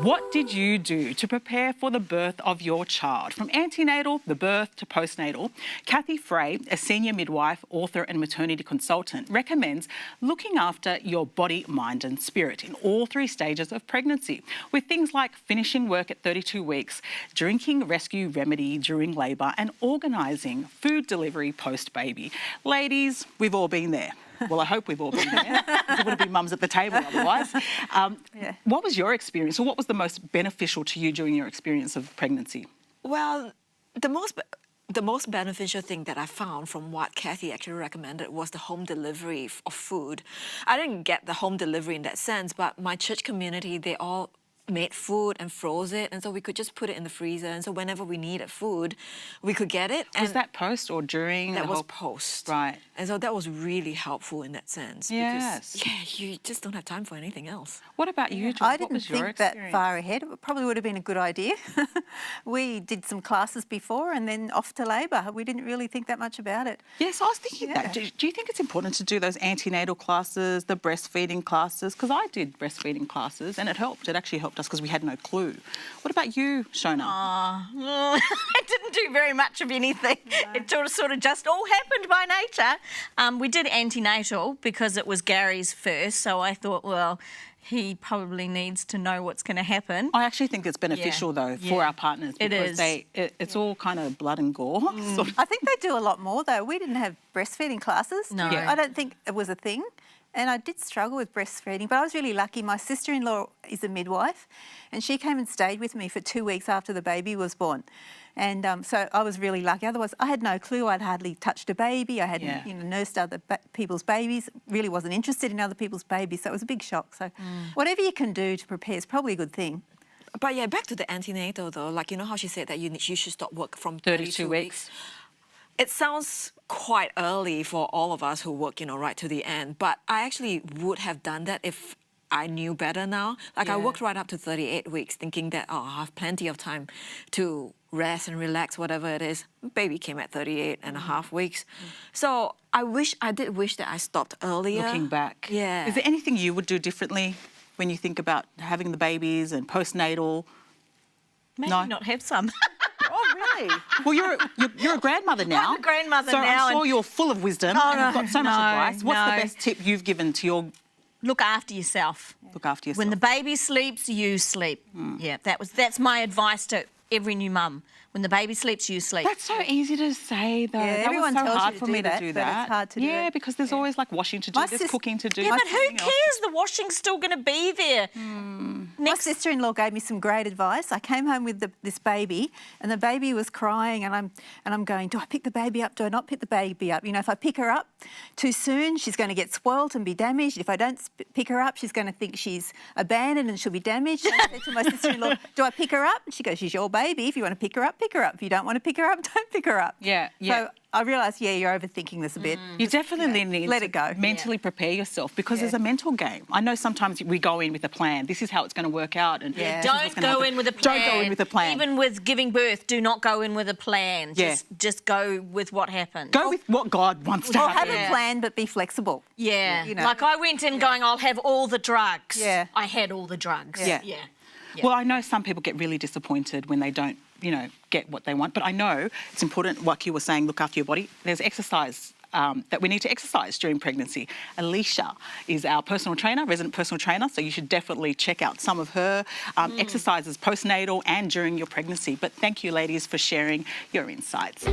What did you do to prepare for the birth of your child? From antenatal, the birth to postnatal, Kathy Frey, a senior midwife, author and maternity consultant, recommends looking after your body, mind and spirit in all three stages of pregnancy, with things like finishing work at 32 weeks, drinking rescue remedy during labour and organising food delivery post-baby. Ladies, we've all been there. Well, I hope we've all been there. There wouldn't be mums at the table otherwise. What was your experience, or what was the most beneficial to you during your experience of pregnancy? Well, the most beneficial thing that I found from what Kathy actually recommended was the home delivery of food. I didn't get the home delivery in that sense, but my church community, they all made food and froze it, and so we could just put it in the freezer, and so whenever we needed food we could get it. Was that post or during? That was post. Right. And so that was really helpful in that sense. Yes. Because, yeah, you just don't have time for anything else. What about you, John? I didn't think that far ahead. It probably would have been a good idea. We did some classes before and then off to labour. We didn't really think that much about it. Yes, I was thinking that. Do you think it's important to do those antenatal classes, the breastfeeding classes? Because I did breastfeeding classes and it helped. It actually helped us because we had no clue. What about you, Shona? I didn't do very much of anything. No. It sort of just all happened by nature. We did antenatal because it was Gary's first, so I thought, well, he probably needs to know what's going to happen. I actually think it's beneficial, though, for our partners because it's all kind of blood and gore. Sort of. I think they do a lot more, though. We didn't have breastfeeding classes. No. I don't think it was a thing. And I did struggle with breastfeeding, but I was really lucky. My sister-in-law is a midwife, and she came and stayed with me for 2 weeks after the baby was born. And so I was really lucky. Otherwise, I had no clue. I'd hardly touched a baby. I hadn't nursed other people's babies, really wasn't interested in other people's babies, so it was a big shock. So whatever you can do to prepare is probably a good thing. But yeah, back to the antenatal though, like, you know how she said that you should stop work from 32 weeks? It sounds quite early for all of us who work, right to the end. But I actually would have done that if I knew better now. Like I worked right up to 38 weeks thinking that, I have plenty of time to rest and relax, whatever it is. Baby came at 38 and a half weeks. So I did wish that I stopped earlier. Looking back. Yeah. Is there anything you would do differently when you think about having the babies and postnatal? Maybe not have some. Oh, really? Well, you're a grandmother now. I'm a grandmother so now. I'm sure you're full of wisdom and you've got so much advice. What's the best tip you've given to your... Look after yourself. Look after yourself. When the baby sleeps, you sleep. Yeah, that's my advice to every new mum. When the baby sleeps, you sleep. That's so easy to say, though. Yeah, everyone was so tells hard you for to me do that, to do but that. it's hard to do Yeah, it. because there's always like washing to do, there's cooking to do. Yeah, but who cares? The washing's still going to be there. My sister-in-law gave me some great advice. I came home with this baby, and the baby was crying, and I'm going, do I pick the baby up? Do I not pick the baby up? If I pick her up too soon, she's going to get spoilt and be damaged. If I don't pick her up, she's going to think she's abandoned and she'll be damaged. So I said to my sister-in-law, do I pick her up? And she goes, she's your baby. If you want to pick her up, pick her up. If you don't want to pick her up, don't pick her up. Yeah. So I realised, you're overthinking this a bit. You definitely need let to it go. mentally prepare yourself because there's a mental game. I know sometimes we go in with a plan. This is how it's going to work out. And Don't go in with a plan. Don't go in with a plan. Even with giving birth, do not go in with a plan. Just go with what happens. Go with what God wants to happen. Have a plan, but be flexible. Yeah. Like I went in going, I'll have all the drugs. Yeah. I had all the drugs. Yeah. Well, I know some people get really disappointed when they don't, get what they want. But I know it's important, like you were saying, look after your body. There's exercise that we need to exercise during pregnancy. Alicia is our personal trainer, resident personal trainer, so you should definitely check out some of her exercises postnatal and during your pregnancy. But thank you, ladies, for sharing your insights.